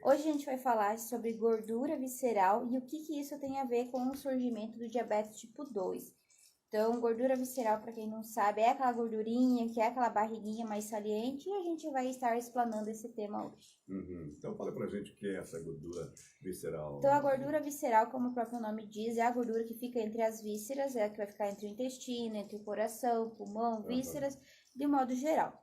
Hoje a gente vai falar sobre gordura visceral e o que isso tem a ver com o surgimento do diabetes tipo 2. Então, gordura visceral, para quem não sabe, é aquela gordurinha, que é aquela barriguinha mais saliente, e a gente vai estar explanando esse tema hoje. Então fala pra gente o que é essa gordura visceral. Então, a gordura visceral, como o próprio nome diz, é a gordura que fica entre as vísceras, é a que vai ficar entre o intestino, entre o coração, pulmão, vísceras, de modo geral.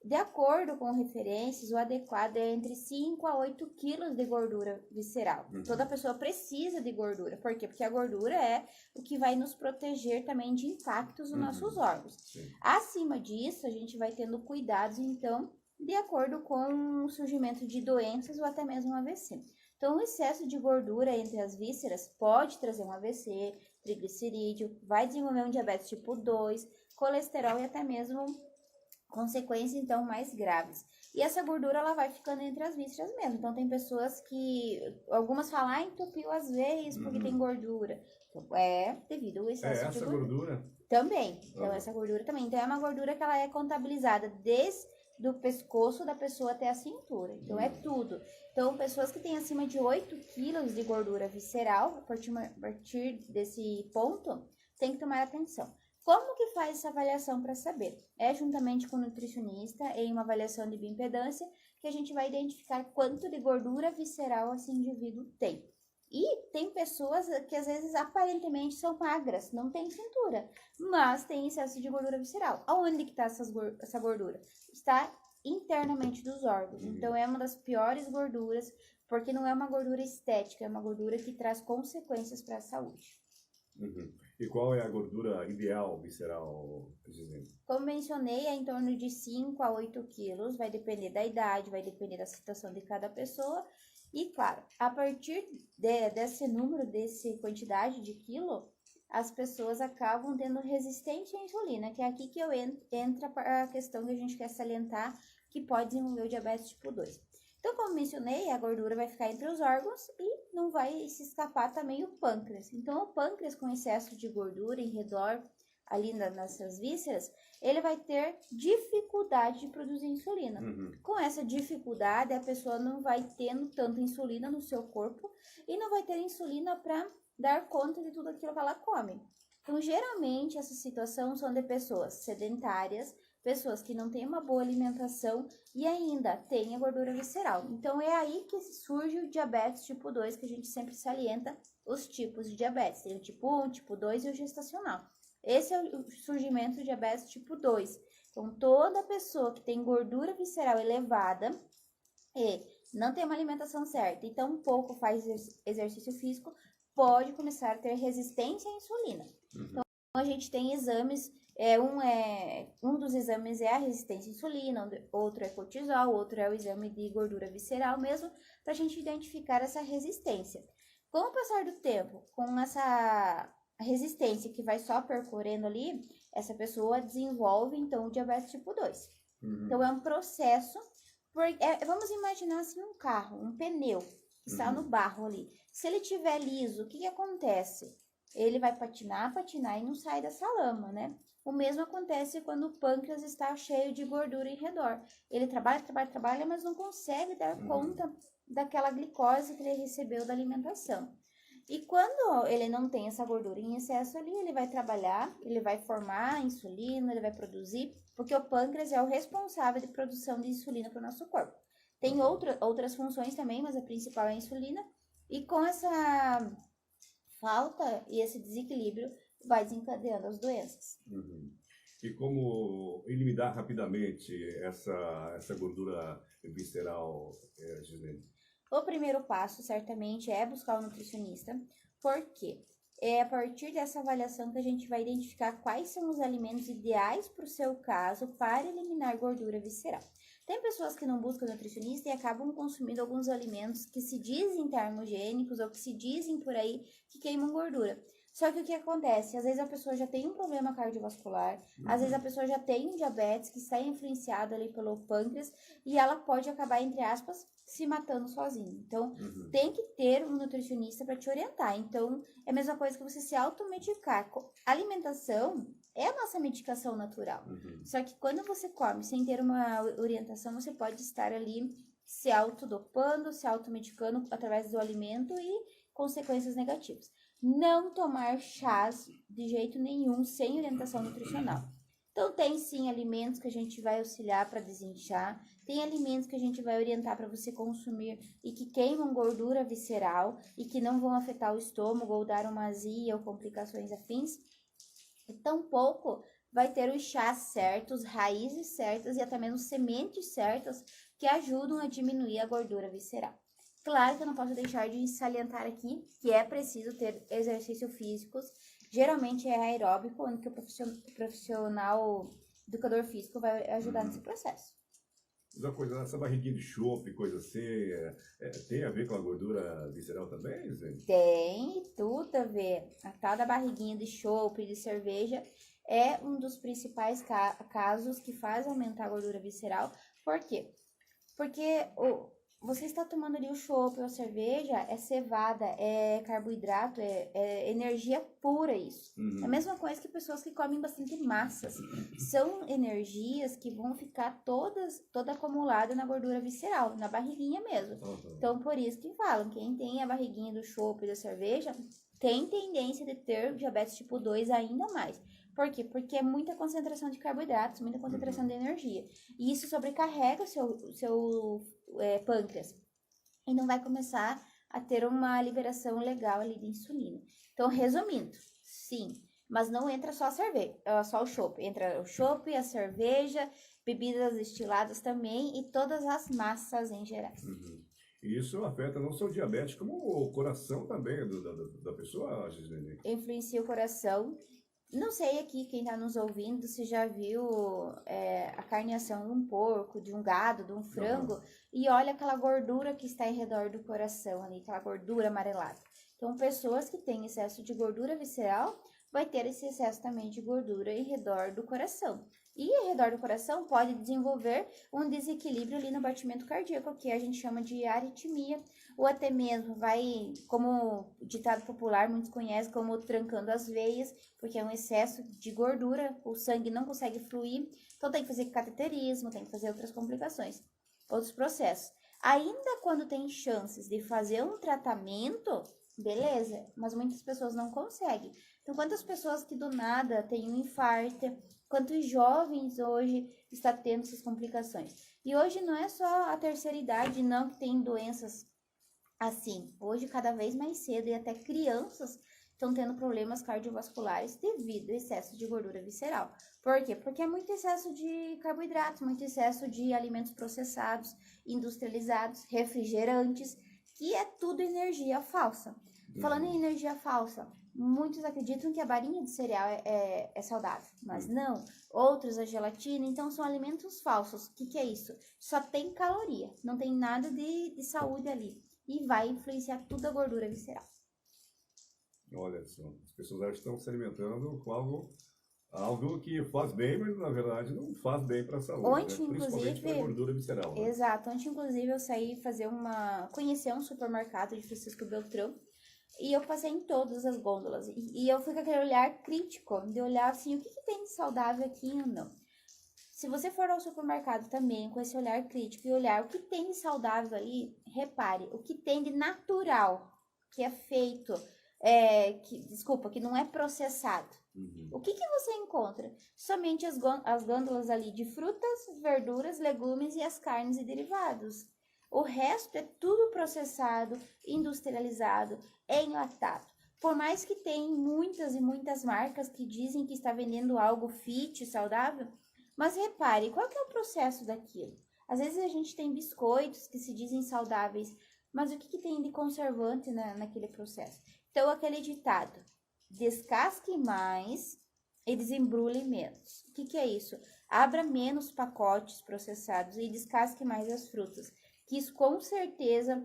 De acordo com referências, o adequado é entre 5 a 8 quilos de gordura visceral. Toda pessoa precisa de gordura. Por quê? Porque a gordura é o que vai nos proteger também de impactos nos nossos órgãos. Sim. Acima disso, a gente vai tendo cuidados, então, de acordo com o surgimento de doenças ou até mesmo um AVC. Então, o excesso de gordura entre as vísceras pode trazer um AVC, triglicerídeo, vai desenvolver um diabetes tipo 2, colesterol e até mesmo consequências então mais graves. E essa gordura ela vai ficando entre as vísceras mesmo. Então tem pessoas que algumas falam, entupiu as veias porque tem gordura. Então, é devido ao excesso de essa gordura. gordura? Também. Então essa gordura também. Então é uma gordura que ela é contabilizada desde do pescoço da pessoa até a cintura. Então é tudo. Então pessoas que têm acima de 8 quilos de gordura visceral, a partir desse ponto, tem que tomar atenção. Como que faz essa avaliação para saber? É juntamente com o nutricionista, em uma avaliação de bioimpedância, que a gente vai identificar quanto de gordura visceral esse indivíduo tem. E tem pessoas que às vezes aparentemente são magras, não tem cintura, mas tem excesso de gordura visceral. Aonde que está essa gordura? Está internamente dos órgãos. Então é uma das piores gorduras, porque não é uma gordura estética, é uma gordura que traz consequências para a saúde. E qual é a gordura ideal visceral, Gisele? Como mencionei, é em torno de 5 a 8 quilos, vai depender da idade, vai depender da situação de cada pessoa. E claro, a partir desse número, dessa quantidade de quilo, as pessoas acabam tendo resistência à insulina, que é aqui que entra a questão que a gente quer salientar, que pode desenvolver o diabetes tipo 2. Então, como mencionei, a gordura vai ficar entre os órgãos e não vai se escapar também o pâncreas. Então, o pâncreas com excesso de gordura em redor ali nessas vísceras, ele vai ter dificuldade de produzir insulina. Com essa dificuldade, a pessoa não vai tendo tanta insulina no seu corpo e não vai ter insulina para dar conta de tudo aquilo que ela come. Então, geralmente, essa situação são de pessoas sedentárias, pessoas que não têm uma boa alimentação e ainda têm a gordura visceral. Então, é aí que surge o diabetes tipo 2, que a gente sempre salienta os tipos de diabetes. Tem o tipo 1, tipo 2 e o gestacional. Esse é o surgimento do diabetes tipo 2. Então, toda pessoa que tem gordura visceral elevada e não tem uma alimentação certa e tampouco faz exercício físico, pode começar a ter resistência à insulina. Então, a gente tem exames, um dos exames é a resistência à insulina, outro é cortisol, outro é o exame de gordura visceral mesmo, para a gente identificar essa resistência. Com o passar do tempo, com essa resistência que vai só percorrendo ali, essa pessoa desenvolve então o diabetes tipo 2. Então é um processo, vamos imaginar assim um carro, um pneu que está no barro ali. Se ele estiver liso, o que acontece? Ele vai patinar e não sai dessa lama, né? O mesmo acontece quando o pâncreas está cheio de gordura em redor. Ele trabalha, mas não consegue dar conta daquela glicose que ele recebeu da alimentação. E quando ele não tem essa gordura em excesso ali, ele vai trabalhar, ele vai formar insulina, ele vai produzir, porque o pâncreas é o responsável de produção de insulina para o nosso corpo. Tem outras funções também, mas a principal é a insulina. E com essa falta e esse desequilíbrio, vai desencadeando as doenças. E como eliminar rapidamente essa gordura visceral, Gisele? O primeiro passo, certamente, é buscar um nutricionista, porque é a partir dessa avaliação que a gente vai identificar quais são os alimentos ideais para o seu caso para eliminar gordura visceral. Tem pessoas que não buscam nutricionista e acabam consumindo alguns alimentos que se dizem termogênicos ou que se dizem por aí que queimam gordura. Só que o que acontece? Às vezes a pessoa já tem um problema cardiovascular, às vezes a pessoa já tem um diabetes que está influenciado ali pelo pâncreas e ela pode acabar, entre aspas, se matando sozinha. Então, tem que ter um nutricionista para te orientar. Então, é a mesma coisa que você se automedicar. Alimentação é a nossa medicação natural. Só que quando você come sem ter uma orientação, você pode estar ali se autodopando, se automedicando através do alimento e consequências negativas. Não tomar chás de jeito nenhum sem orientação nutricional. Então, tem sim alimentos que a gente vai auxiliar para desinchar, tem alimentos que a gente vai orientar para você consumir e que queimam gordura visceral e que não vão afetar o estômago ou dar uma azia ou complicações afins. E tampouco vai ter os chás certos, raízes certas e até mesmo sementes certas que ajudam a diminuir a gordura visceral. Claro que eu não posso deixar de salientar aqui que é preciso ter exercícios físicos, geralmente é aeróbico, onde o profissional educador físico vai ajudar nesse processo. Outra coisa, essa barriguinha de chope, coisa assim, tem a ver com a gordura visceral também, gente? Tem tudo a ver. A tal da barriguinha de chope, de cerveja, é um dos principais casos que faz aumentar a gordura visceral. Por quê? Porque você está tomando ali o chopp ou a cerveja, é cevada, é carboidrato, é energia pura isso. É a mesma coisa que pessoas que comem bastante massas. São energias que vão ficar toda acumulada na gordura visceral, na barriguinha mesmo. Então, por isso que falam, quem tem a barriguinha do chopp e da cerveja, tem tendência de ter diabetes tipo 2 ainda mais. Por quê? Porque é muita concentração de carboidratos, muita concentração de energia. E isso sobrecarrega o seu pâncreas. E não vai começar a ter uma liberação legal ali de insulina. Então, resumindo, sim, mas não entra só a cerveja, só o chopp. Entra o chopp, a cerveja, bebidas destiladas também e todas as massas em geral. E isso afeta não só o diabetes, como o coração também da pessoa, Gislene. Influencia o coração. Não sei aqui quem está nos ouvindo se já viu a carneação de um porco, de um gado, de um frango, e olha aquela gordura que está em redor do coração ali, aquela gordura amarelada. Então, pessoas que têm excesso de gordura visceral vai ter esse excesso também de gordura em redor do coração. E ao redor do coração pode desenvolver um desequilíbrio ali no batimento cardíaco, que a gente chama de aritmia, ou até mesmo vai, como ditado popular, muitos conhecem como trancando as veias, porque é um excesso de gordura, o sangue não consegue fluir, então tem que fazer cateterismo, tem que fazer outras complicações, outros processos. Ainda quando tem chances de fazer um tratamento, beleza, mas muitas pessoas não conseguem. Então, quantas pessoas que do nada têm um infarto, quantos jovens hoje estão tendo essas complicações. E hoje não é só a terceira idade, não, que tem doenças assim. Hoje, cada vez mais cedo, e até crianças estão tendo problemas cardiovasculares devido ao excesso de gordura visceral. Por quê? Porque é muito excesso de carboidratos, muito excesso de alimentos processados, industrializados, refrigerantes, que é tudo energia falsa. Falando em energia falsa, muitos acreditam que a barinha de cereal é saudável, mas não. Outros, a gelatina, então são alimentos falsos. O que é isso? Só tem caloria, não tem nada de saúde ali. E vai influenciar toda a gordura visceral. Olha só, as pessoas acham que estão se alimentando com algo que faz bem, mas na verdade não faz bem para a saúde. Ontem, né? Principalmente para a gordura visceral. Né? Exato. Ontem, inclusive, eu saí conhecer um supermercado de Francisco Beltrão. E eu passei em todas as gôndolas. E eu fui com aquele olhar crítico, de olhar assim, o que tem de saudável aqui ou não. Se você for ao supermercado também, com esse olhar crítico e olhar o que tem de saudável ali, repare, o que tem de natural, que é feito, que não é processado. O que você encontra? Somente as gôndolas ali de frutas, verduras, legumes e as carnes e derivados. O resto é tudo processado, industrializado, enlatado. Por mais que tem muitas e muitas marcas que dizem que está vendendo algo fit, saudável, mas repare, qual que é o processo daquilo? Às vezes a gente tem biscoitos que se dizem saudáveis, mas o que tem de conservante naquele processo? Então, aquele ditado, descasque mais e desembrulhe menos. O que é isso? Abra menos pacotes processados e descasque mais as frutas, que isso com certeza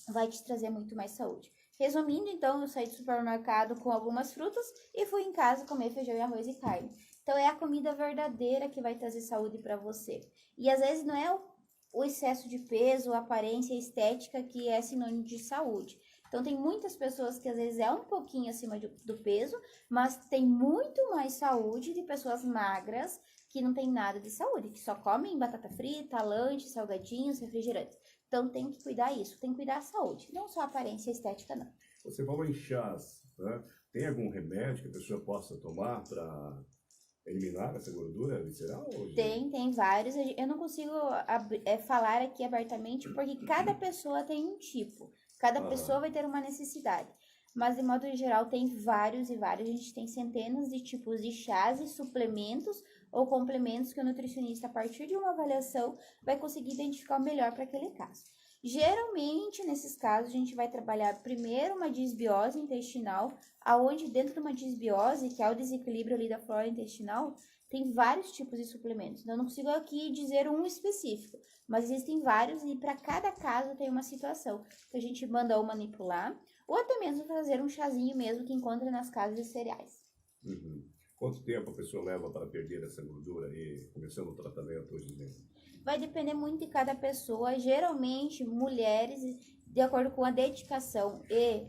vai te trazer muito mais saúde. Resumindo, então, eu saí do supermercado com algumas frutas e fui em casa comer feijão e arroz e carne. Então, é a comida verdadeira que vai trazer saúde para você. E às vezes não é o excesso de peso, a aparência, a estética que é sinônimo de saúde. Então, tem muitas pessoas que às vezes é um pouquinho acima do peso, mas tem muito mais saúde de pessoas magras que não tem nada de saúde, que só comem batata frita, lanche, salgadinhos, refrigerantes. Então tem que cuidar isso, tem que cuidar da saúde, não só a aparência estética, não. Você falou em chás, né? Tem algum remédio que a pessoa possa tomar para eliminar essa gordura visceral? Tem vários. Eu não consigo falar aqui abertamente porque cada pessoa tem um tipo. Cada pessoa vai ter uma necessidade. Mas, de modo geral, tem vários e vários. A gente tem centenas de tipos de chás e suplementos ou complementos que o nutricionista, a partir de uma avaliação, vai conseguir identificar o melhor para aquele caso. Geralmente, nesses casos, a gente vai trabalhar primeiro uma disbiose intestinal, aonde dentro de uma disbiose, que é o desequilíbrio ali da flora intestinal, tem vários tipos de suplementos. Eu não consigo aqui dizer um específico, mas existem vários e para cada caso tem uma situação que a gente manda ou manipular, ou até mesmo fazer um chazinho mesmo que encontra nas casas de cereais. Uhum. Quanto tempo a pessoa leva para perder essa gordura aí, começando o tratamento hoje mesmo? Vai depender muito de cada pessoa. Geralmente, mulheres, de acordo com a dedicação e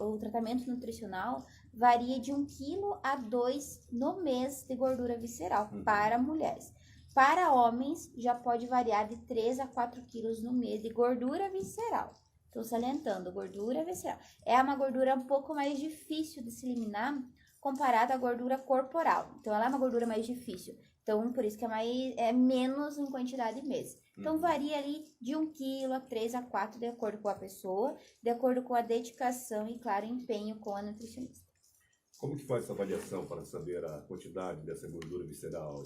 o tratamento nutricional, varia de 1 kg a 2 no mês de gordura visceral para mulheres. Para homens, já pode variar de 3 a 4 quilos no mês de gordura visceral. Estou salientando, gordura visceral. É uma gordura um pouco mais difícil de se eliminar comparada à gordura corporal. Então, ela é uma gordura mais difícil. Então, por isso que é menos em quantidade mesmo. Então, varia ali de 1 kg a 3 a 4, de acordo com a pessoa, de acordo com a dedicação e, claro, empenho com a nutricionista. Como que faz essa avaliação para saber a quantidade dessa gordura visceral?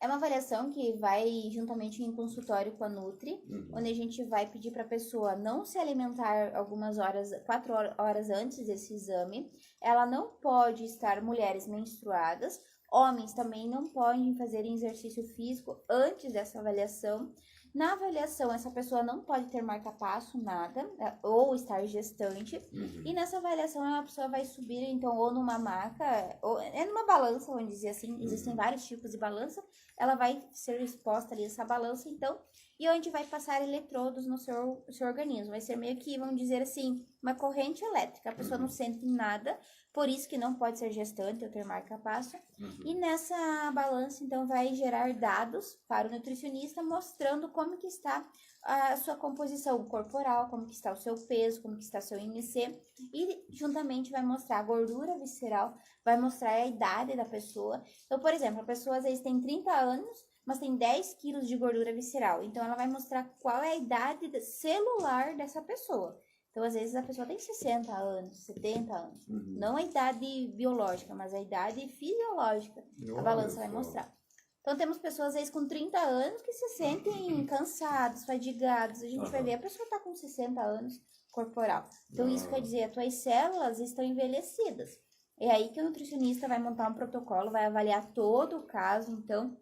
É uma avaliação que vai juntamente em consultório com a Nutri, onde a gente vai pedir para a pessoa não se alimentar algumas horas, 4 horas antes desse exame. Ela não pode estar mulheres menstruadas. Homens também não podem fazer exercício físico antes dessa avaliação. Na avaliação, essa pessoa não pode ter marca-passo, nada, ou estar gestante. E nessa avaliação, a pessoa vai subir, então, ou numa maca, ou numa balança, vamos dizer assim. Existem vários tipos de balança. Ela vai ser exposta ali essa balança, então, e onde vai passar eletrodos no seu organismo. Vai ser meio que, vamos dizer assim, uma corrente elétrica. A pessoa não sente nada, por isso que não pode ser gestante ou ter marca-passo. E nessa balança, então, vai gerar dados para o nutricionista mostrando como que está a sua composição corporal, como que está o seu peso, como que está o seu IMC. E juntamente vai mostrar a gordura visceral, vai mostrar a idade da pessoa. Então, por exemplo, a pessoa às vezes tem 30 anos, mas tem 10 quilos de gordura visceral. Então, ela vai mostrar qual é a idade celular dessa pessoa. Então, às vezes, a pessoa tem 60 anos, 70 anos. Não a idade biológica, mas a idade fisiológica. A balança vai mostrar. Então, temos pessoas, às vezes, com 30 anos que se sentem cansados, fadigados. A gente vai ver, a pessoa está com 60 anos corporal. Então, isso quer dizer, as tuas células estão envelhecidas. É aí que o nutricionista vai montar um protocolo, vai avaliar todo o caso, então,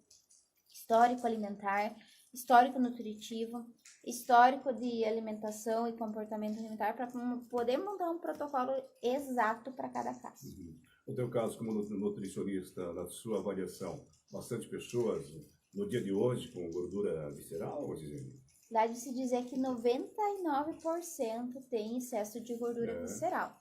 histórico alimentar, histórico nutritivo, histórico de alimentação e comportamento alimentar, para poder montar um protocolo exato para cada caso. No teu caso, como nutricionista, na sua avaliação, bastante pessoas no dia de hoje com gordura visceral, Gisele? Dá de se dizer que 99% tem excesso de gordura visceral.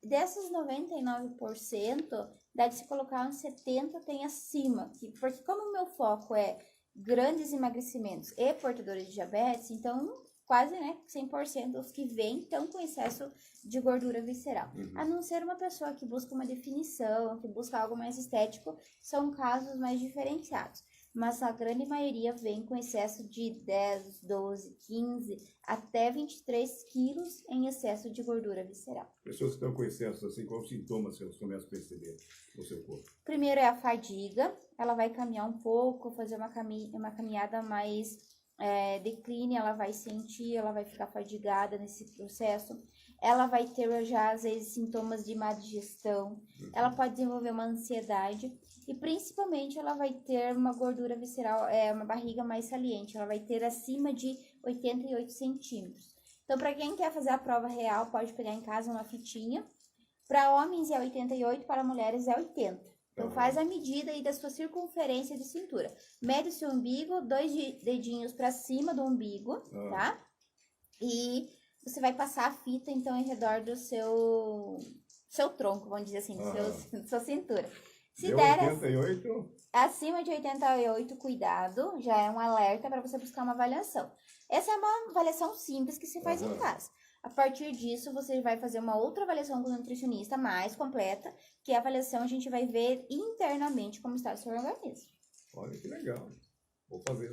Dessas 99%, dá de se colocar uns 70% tem acima. Porque como o meu foco é grandes emagrecimentos e portadores de diabetes, então quase 100% dos que vêm estão com excesso de gordura visceral. A não ser uma pessoa que busca uma definição, que busca algo mais estético, são casos mais diferenciados. Mas a grande maioria vem com excesso de 10, 12, 15, até 23 quilos em excesso de gordura visceral. Pessoas que estão com excesso, assim, quais os sintomas que elas começam a perceber no seu corpo? Primeiro é a fadiga, ela vai caminhar um pouco, fazer uma caminhada mais decline, ela vai sentir, ela vai ficar fadigada nesse processo. Ela vai ter já, às vezes, sintomas de má digestão, ela pode desenvolver uma ansiedade e, principalmente, ela vai ter uma gordura visceral, uma barriga mais saliente, ela vai ter acima de 88 centímetros. Então, para quem quer fazer a prova real, pode pegar em casa uma fitinha. Para homens é 88, para mulheres é 80. Então, faz a medida aí da sua circunferência de cintura. Mede o seu umbigo, 2 dedinhos para cima do umbigo, tá? E você vai passar a fita, então, em redor do seu tronco, vamos dizer assim, sua cintura. Se der 88? acima de 88, cuidado, já é um alerta para você buscar uma avaliação. Essa é uma avaliação simples que se faz em casa. A partir disso, você vai fazer uma outra avaliação com o nutricionista mais completa, que é a avaliação a gente vai ver internamente como está o seu organismo. Olha que legal. Vou fazer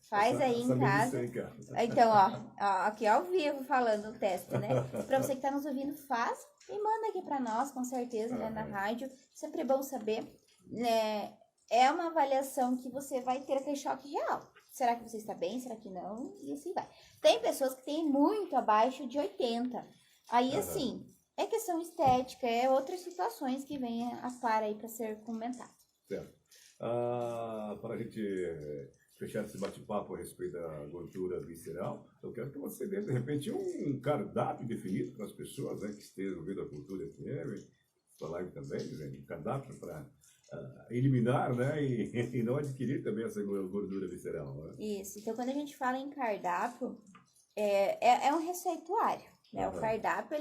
Faz aí em casa. Então, aqui ao vivo falando o teste, né? Para você que está nos ouvindo, faz e manda aqui para nós, com certeza, né, na rádio. Sempre é bom saber, né? É uma avaliação que você vai ter aquele choque real. Será que você está bem? Será que não? E assim vai. Tem pessoas que têm muito abaixo de 80. Aí, assim, é questão estética, é outras situações que vêm a par aí para ser comentado. Certo. Para a gente fechar esse bate-papo a respeito da gordura visceral, eu quero que você dê, de repente, um cardápio definido para as pessoas, né, que estejam ouvindo a Cultura FM, sua live também, um cardápio para eliminar, né, e não adquirir também essa gordura visceral. Né? Isso. Então, quando a gente fala em cardápio, é um receituário. Né? O cardápio,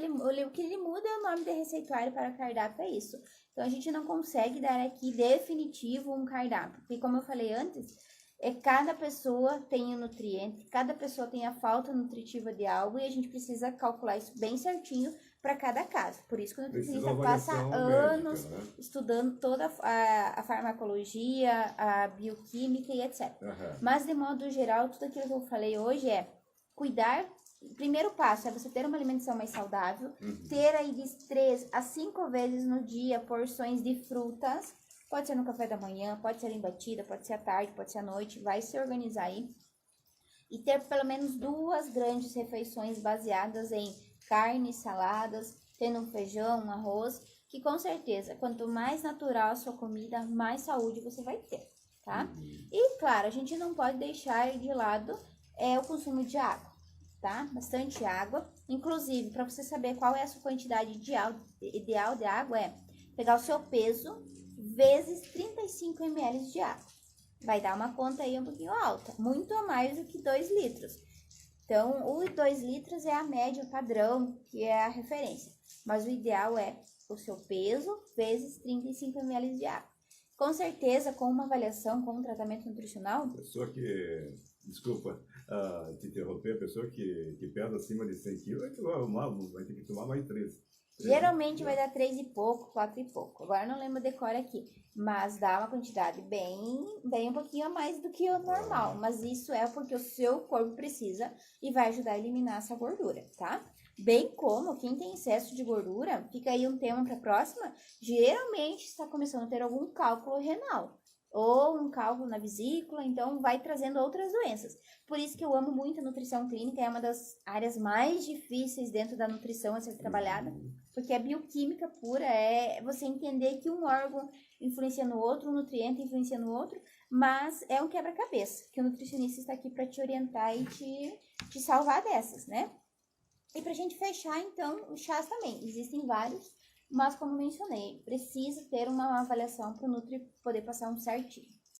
o que ele muda é o nome de receituário para cardápio, é isso. Então, a gente não consegue dar aqui definitivo um cardápio. Porque, como eu falei antes, cada pessoa tem um nutriente, cada pessoa tem a falta nutritiva de algo e a gente precisa calcular isso bem certinho para cada caso. Por isso que o nutricionista passa anos estudando toda a farmacologia, a bioquímica e etc. Mas, de modo geral, tudo aquilo que eu falei hoje é cuidar. O primeiro passo é você ter uma alimentação mais saudável, ter aí de 3 a 5 vezes no dia porções de frutas, pode ser no café da manhã, pode ser em batida, pode ser à tarde, pode ser à noite, vai se organizar aí. E ter pelo menos 2 grandes refeições baseadas em carnes, saladas, tendo um feijão, um arroz, que com certeza, quanto mais natural a sua comida, mais saúde você vai ter, tá? E claro, a gente não pode deixar de lado o consumo de água. Tá? Bastante água. Inclusive, para você saber qual é a sua quantidade ideal de água, é pegar o seu peso vezes 35 ml de água. Vai dar uma conta aí um pouquinho alta, muito a mais do que 2 litros. Então, os 2 litros é a média padrão, que é a referência. Mas o ideal é o seu peso vezes 35 ml de água. Com certeza, com uma avaliação, com um tratamento nutricional... Pessoa que... Desculpa te interromper, a pessoa que pesa acima de 100 quilos vai ter que tomar mais 3. Geralmente vai dar 3 e pouco, 4 e pouco. Agora eu não lembro o decor aqui. Mas dá uma quantidade bem um pouquinho a mais do que o normal. Mas isso é porque o seu corpo precisa e vai ajudar a eliminar essa gordura, tá? Bem como quem tem excesso de gordura, fica aí um tema para a próxima, geralmente está começando a ter algum cálculo renal. Ou um cálculo na vesícula, então vai trazendo outras doenças. Por isso que eu amo muito a nutrição clínica, é uma das áreas mais difíceis dentro da nutrição a ser trabalhada, porque a bioquímica pura é você entender que um órgão influencia no outro, um nutriente influencia no outro, mas é um quebra-cabeça, que o nutricionista está aqui para te orientar e te salvar dessas, né? E pra gente fechar, então, os chás também, existem vários, mas como mencionei, precisa ter uma avaliação para o Nutri poder passar um certinho.